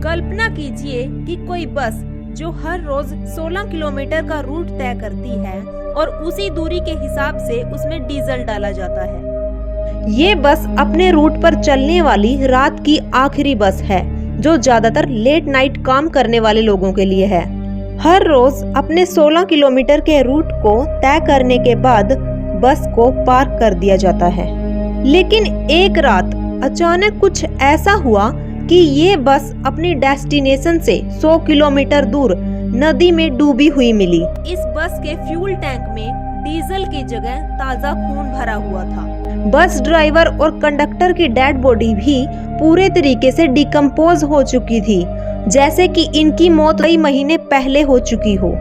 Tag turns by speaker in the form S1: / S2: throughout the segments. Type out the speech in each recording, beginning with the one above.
S1: कल्पना कीजिए कि कोई बस जो हर रोज 16 किलोमीटर का रूट तय करती है और उसी दूरी के हिसाब से उसमें डीजल डाला जाता है। ये बस अपने रूट पर चलने वाली रात की आखिरी बस है जो ज्यादातर लेट नाइट काम करने वाले लोगों के लिए है। हर रोज अपने 16 किलोमीटर के रूट को तय करने के बाद बस को पार्क कर दिया जाता है। लेकिन एक रात अचानक कुछ ऐसा हुआ कि ये बस अपनी डेस्टिनेशन से 100 किलोमीटर दूर नदी में डूबी हुई मिली। इस बस के फ्यूल टैंक में डीजल की जगह ताज़ा खून भरा हुआ था। बस ड्राइवर और कंडक्टर की डेड बॉडी भी पूरे तरीके से डिकम्पोज हो चुकी थी, जैसे कि इनकी मौत कई महीने पहले हो चुकी हो।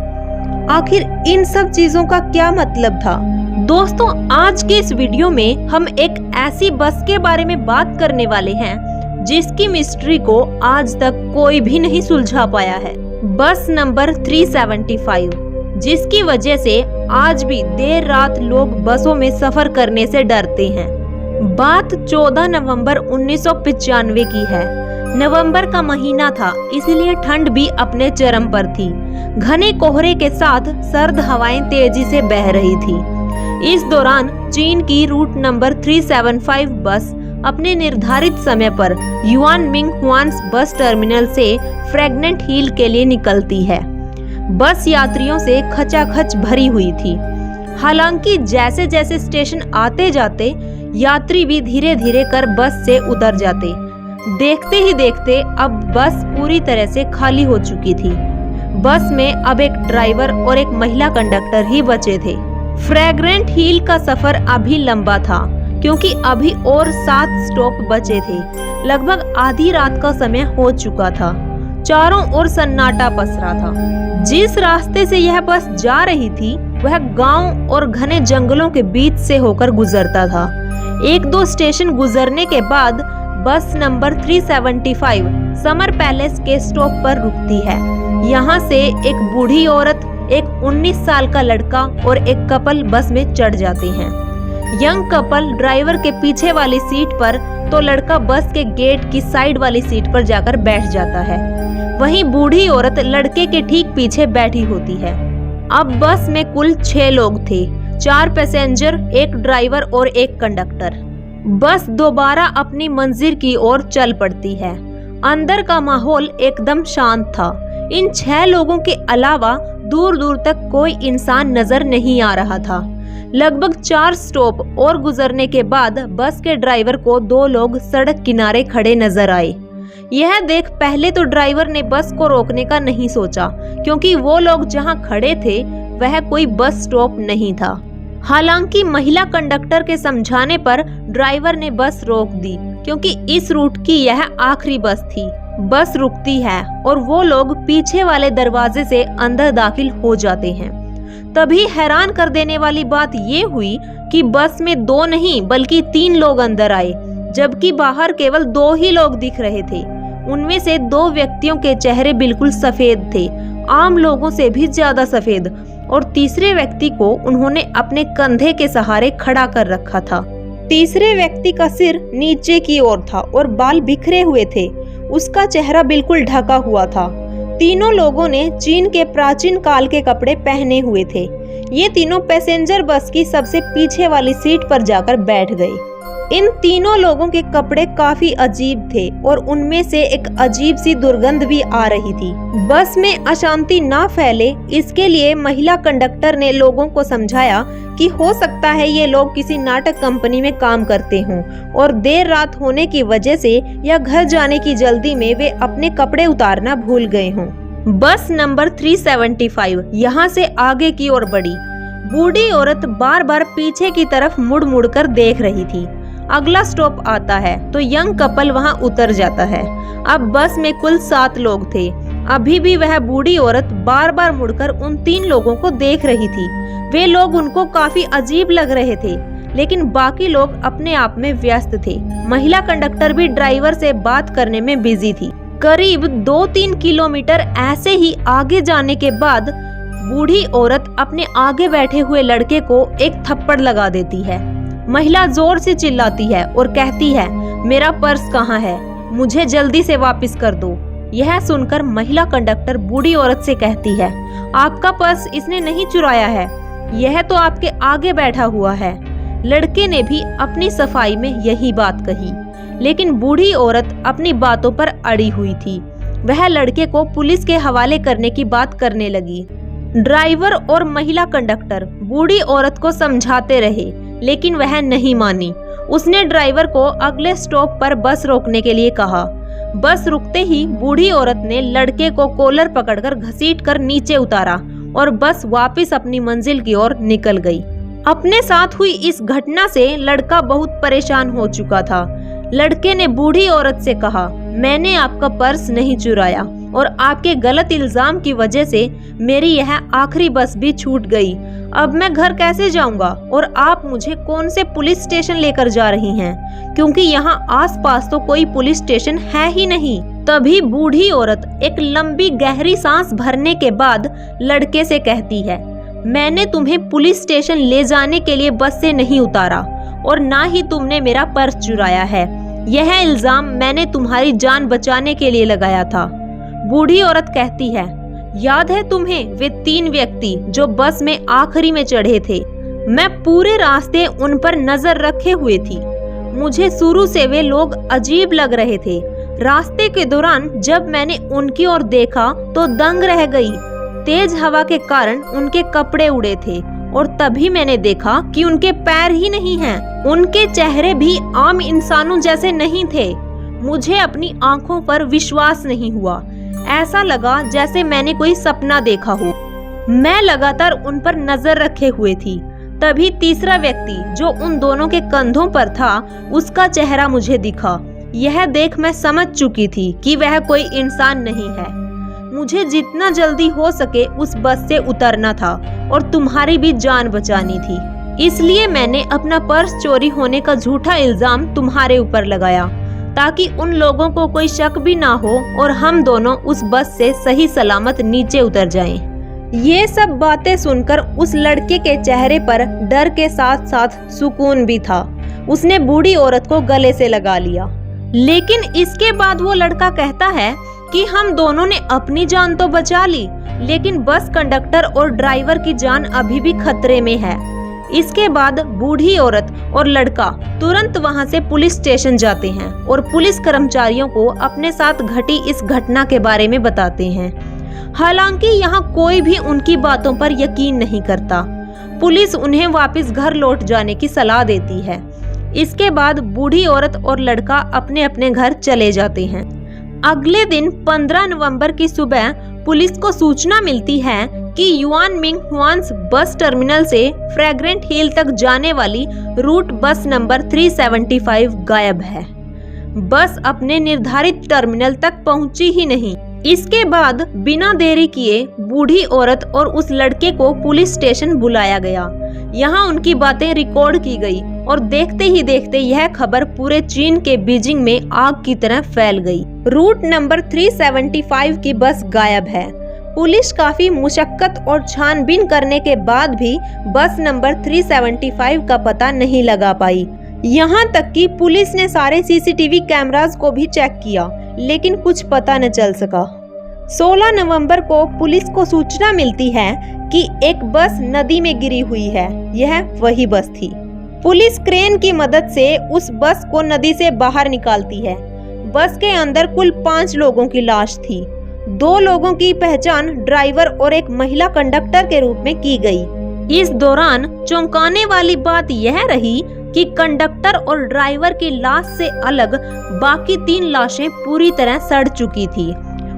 S1: आखिर इन सब चीजों का क्या मतलब था? दोस्तों, आज के इस वीडियो में हम एक ऐसी बस के बारे में बात करने वाले हैं जिसकी मिस्ट्री को आज तक कोई भी नहीं सुलझा पाया है। बस नंबर 375, जिसकी वजह से आज भी देर रात लोग बसों में सफर करने से डरते हैं। बात 14 नवंबर 1995 की है। नवंबर का महीना था, इसलिए ठंड भी अपने चरम पर थी। घने कोहरे के साथ सर्द हवाएं तेजी से बह रही थी। इस दौरान चीन की रूट नंबर 375 बस अपने निर्धारित समय पर युआन मिंग हुआन्स बस टर्मिनल से फ्रैगनेंट हिल के लिए निकलती है। बस यात्रियों से खचाखच भरी हुई थी। हालांकि जैसे जैसे स्टेशन आते जाते यात्री भी धीरे धीरे कर बस से उतर जाते। देखते ही देखते अब बस पूरी तरह से खाली हो चुकी थी। बस में अब एक ड्राइवर और एक महिला कंडक्टर ही बचे थे। फ्रैगनेंट हिल का सफर अभी लंबा था क्योंकि अभी और 7 स्टॉप बचे थे। लगभग आधी रात का समय हो चुका था। चारों ओर सन्नाटा पसरा था। जिस रास्ते से यह बस जा रही थी वह गांव और घने जंगलों के बीच से होकर गुजरता था। 1-2 स्टेशन गुजरने के बाद बस नंबर 375 समर पैलेस के स्टॉप पर रुकती है। यहाँ से एक बूढ़ी औरत, एक 19 साल का लड़का और एक कपल बस में चढ़ जाते हैं। यंग कपल ड्राइवर के पीछे वाली सीट पर तो लड़का बस के गेट की साइड वाली सीट पर जाकर बैठ जाता है। वहीं बूढ़ी औरत लड़के के ठीक पीछे बैठी होती है। अब बस में कुल 6 लोग थे, 4 पैसेंजर, 1 ड्राइवर और 1 कंडक्टर। बस दोबारा अपनी मंजिल की ओर चल पड़ती है। अंदर का माहौल एकदम शांत था। इन 6 लोगों के अलावा दूर दूर तक कोई इंसान नजर नहीं आ रहा था। लगभग 4 स्टॉप और गुजरने के बाद बस के ड्राइवर को 2 लोग सड़क किनारे खड़े नजर आए। यह देख पहले तो ड्राइवर ने बस को रोकने का नहीं सोचा, क्योंकि वो लोग जहां खड़े थे वह कोई बस स्टॉप नहीं था। हालांकि महिला कंडक्टर के समझाने पर ड्राइवर ने बस रोक दी, क्योंकि इस रूट की यह आखिरी बस थी। बस रुकती है और वो लोग पीछे वाले दरवाजे से अंदर दाखिल हो जाते हैं। तभी हैरान कर देने वाली बात ये हुई कि बस में 2 नहीं बल्कि 3 लोग अंदर आए, जबकि बाहर केवल 2 ही लोग दिख रहे थे। उनमें से 2 व्यक्तियों के चेहरे बिल्कुल सफेद थे, आम लोगों से भी ज्यादा सफेद, और तीसरे व्यक्ति को उन्होंने अपने कंधे के सहारे खड़ा कर रखा था। तीसरे व्यक्ति का सिर नीचे की ओर था और बाल बिखरे हुए थे। उसका चेहरा बिल्कुल ढका हुआ था। तीनों लोगों ने चीन के प्राचीन काल के कपड़े पहने हुए थे। ये तीनों पैसेंजर बस की सबसे पीछे वाली सीट पर जाकर बैठ गए। इन तीनों लोगों के कपड़े काफी अजीब थे और उनमें से एक अजीब सी दुर्गंध भी आ रही थी। बस में अशांति ना फैले, इसके लिए महिला कंडक्टर ने लोगों को समझाया कि हो सकता है ये लोग किसी नाटक कंपनी में काम करते हों और देर रात होने की वजह से या घर जाने की जल्दी में वे अपने कपड़े उतारना भूल गए हों। बस नंबर 375 यहाँ से आगे की ओर बढ़ी। बूढ़ी औरत बार बार पीछे की तरफ मुड़ मुड़ कर देख रही थी। अगला स्टॉप आता है तो यंग कपल वहां उतर जाता है। अब बस में कुल 7 लोग थे। अभी भी वह बूढ़ी औरत बार बार मुड़कर उन 3 लोगों को देख रही थी। वे लोग उनको काफी अजीब लग रहे थे, लेकिन बाकी लोग अपने आप में व्यस्त थे। महिला कंडक्टर भी ड्राइवर से बात करने में बिजी थी। करीब 2-3 किलोमीटर ऐसे ही आगे जाने के बाद बूढ़ी औरत अपने आगे बैठे हुए लड़के को एक थप्पड़ लगा देती है। महिला जोर से चिल्लाती है और कहती है, मेरा पर्स कहाँ है? मुझे जल्दी से वापस कर दो। यह सुनकर महिला कंडक्टर बूढ़ी औरत से कहती है, आपका पर्स इसने नहीं चुराया है, यह तो आपके आगे बैठा हुआ है। लड़के ने भी अपनी सफाई में यही बात कही, लेकिन बूढ़ी औरत अपनी बातों पर अड़ी हुई थी। वह लड़के को पुलिस के हवाले करने की बात करने लगी। ड्राइवर और महिला कंडक्टर बूढ़ी औरत को समझाते रहे, लेकिन वह नहीं मानी। उसने ड्राइवर को अगले स्टॉप पर बस रोकने के लिए कहा। बस रुकते ही बूढ़ी औरत ने लड़के को कॉलर पकड़कर घसीटकर नीचे उतारा और बस वापस अपनी मंजिल की ओर निकल गई। अपने साथ हुई इस घटना से लड़का बहुत परेशान हो चुका था। लड़के ने बूढ़ी औरत से कहा, मैंने आपका पर्स नहीं चुराया और आपके गलत इल्जाम की वजह से मेरी यह आखिरी बस भी छूट गई। अब मैं घर कैसे जाऊंगा और आप मुझे कौन से पुलिस स्टेशन लेकर जा रही हैं? क्योंकि यहाँ आसपास तो कोई पुलिस स्टेशन है ही नहीं। तभी बूढ़ी औरत एक लंबी गहरी सांस भरने के बाद लड़के से कहती है, मैंने तुम्हें पुलिस स्टेशन ले जाने के लिए बस से नहीं उतारा और ना ही तुमने मेरा पर्स चुराया है। यह इल्जाम मैंने तुम्हारी जान बचाने के लिए लगाया था। बूढ़ी औरत कहती है, याद है तुम्हें वे 3 व्यक्ति जो बस में आखिरी में चढ़े थे? मैं पूरे रास्ते उन पर नजर रखे हुए थी। मुझे शुरू से वे लोग अजीब लग रहे थे। रास्ते के दौरान जब मैंने उनकी ओर देखा तो दंग रह गई। तेज हवा के कारण उनके कपड़े उड़े थे और तभी मैंने देखा कि उनके पैर ही नहीं हैं। उनके चेहरे भी आम इंसानों जैसे नहीं थे। मुझे अपनी आंखों पर विश्वास नहीं हुआ। ऐसा लगा जैसे मैंने कोई सपना देखा हो। मैं लगातार उन पर नजर रखे हुए थी। तभी तीसरा व्यक्ति जो उन दोनों के कंधों पर था, उसका चेहरा मुझे दिखा। यह देख मैं समझ चुकी थी कि वह कोई इंसान नहीं है। मुझे जितना जल्दी हो सके उस बस से उतरना था और तुम्हारी भी जान बचानी थी। इसलिए मैंने अपना पर्स चोरी होने का झूठा इल्जाम तुम्हारे ऊपर लगाया, ताकि उन लोगों को कोई शक भी ना हो और हम दोनों उस बस से सही सलामत नीचे उतर जाएं। ये सब बातें सुनकर उस लड़के के चेहरे पर डर के साथ साथ सुकून भी था। उसने बूढ़ी औरत को गले से लगा लिया। लेकिन इसके बाद वो लड़का कहता है कि हम दोनों ने अपनी जान तो बचा ली, लेकिन बस कंडक्टर और ड्राइवर की जान अभी भी खतरे में है। इसके बाद बूढ़ी औरत और लड़का तुरंत वहां से पुलिस स्टेशन जाते हैं और पुलिस कर्मचारियों को अपने साथ घटी इस घटना के बारे में बताते हैं। हालांकि यहाँ कोई भी उनकी बातों पर यकीन नहीं करता। पुलिस उन्हें वापस घर लौट जाने की सलाह देती है। इसके बाद बूढ़ी औरत और लड़का अपने अपने घर चले जाते हैं। अगले दिन 15 नवंबर की सुबह पुलिस को सूचना मिलती है कि युआन मिंग हुआन्स बस टर्मिनल से फ्रैग्रेंट हिल तक जाने वाली रूट बस नंबर 375 गायब है। बस अपने निर्धारित टर्मिनल तक पहुंची ही नहीं। इसके बाद बिना देरी किए बूढ़ी औरत और उस लड़के को पुलिस स्टेशन बुलाया गया। यहाँ उनकी बातें रिकॉर्ड की गई और देखते ही देखते यह खबर पूरे चीन के बीजिंग में आग की तरह फैल गई। रूट नंबर 375 की बस गायब है। पुलिस काफी मुशक्कत और छानबीन करने के बाद भी बस नंबर 375 का पता नहीं लगा पाई। यहाँ तक कि पुलिस ने सारे सीसीटीवी कैमरास को भी चेक किया, लेकिन कुछ पता न चल सका। 16 नवंबर को पुलिस को सूचना मिलती है कि एक बस नदी में गिरी हुई है। यह वही बस थी। पुलिस क्रेन की मदद से उस बस को नदी से बाहर निकालती है। बस के अंदर कुल 5 लोगों की लाश थी। 2 लोगों की पहचान ड्राइवर और एक महिला कंडक्टर के रूप में की गई। इस दौरान चौंकाने वाली बात यह रही कि कंडक्टर और ड्राइवर की लाश से अलग बाकी 3 लाशें पूरी तरह सड़ चुकी थी।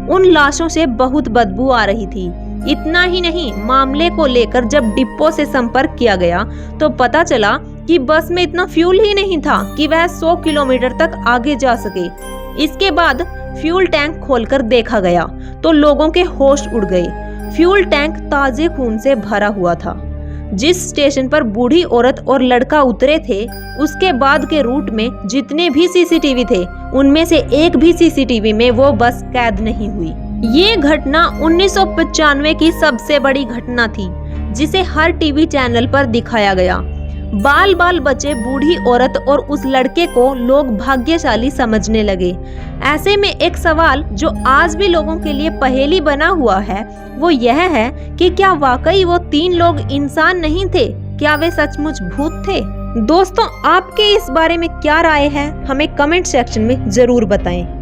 S1: उन लाशों से बहुत बदबू आ रही थी। इतना ही नहीं, मामले को लेकर जब डिपो से संपर्क किया गया तो पता चला कि बस में इतना फ्यूल ही नहीं था कि वह 100 किलोमीटर तक आगे जा सके। इसके बाद फ्यूल टैंक खोलकर देखा गया तो लोगों के होश उड़ गए। फ्यूल टैंक ताजे खून से भरा हुआ था। जिस स्टेशन पर बूढ़ी औरत और लड़का उतरे थे, उसके बाद के रूट में जितने भी सीसीटीवी थे, उनमें से एक भी सीसीटीवी में वो बस कैद नहीं हुई। ये घटना 1995 की सबसे बड़ी घटना थी, जिसे हर टीवी चैनल पर दिखाया गया। बाल बाल बचे बूढ़ी औरत और उस लड़के को लोग भाग्यशाली समझने लगे। ऐसे में एक सवाल जो आज भी लोगों के लिए पहेली बना हुआ है वो यह है कि क्या वाकई वो 3 लोग इंसान नहीं थे? क्या वे सचमुच भूत थे? दोस्तों, आपके इस बारे में क्या राय है? हमें कमेंट सेक्शन में जरूर बताएं।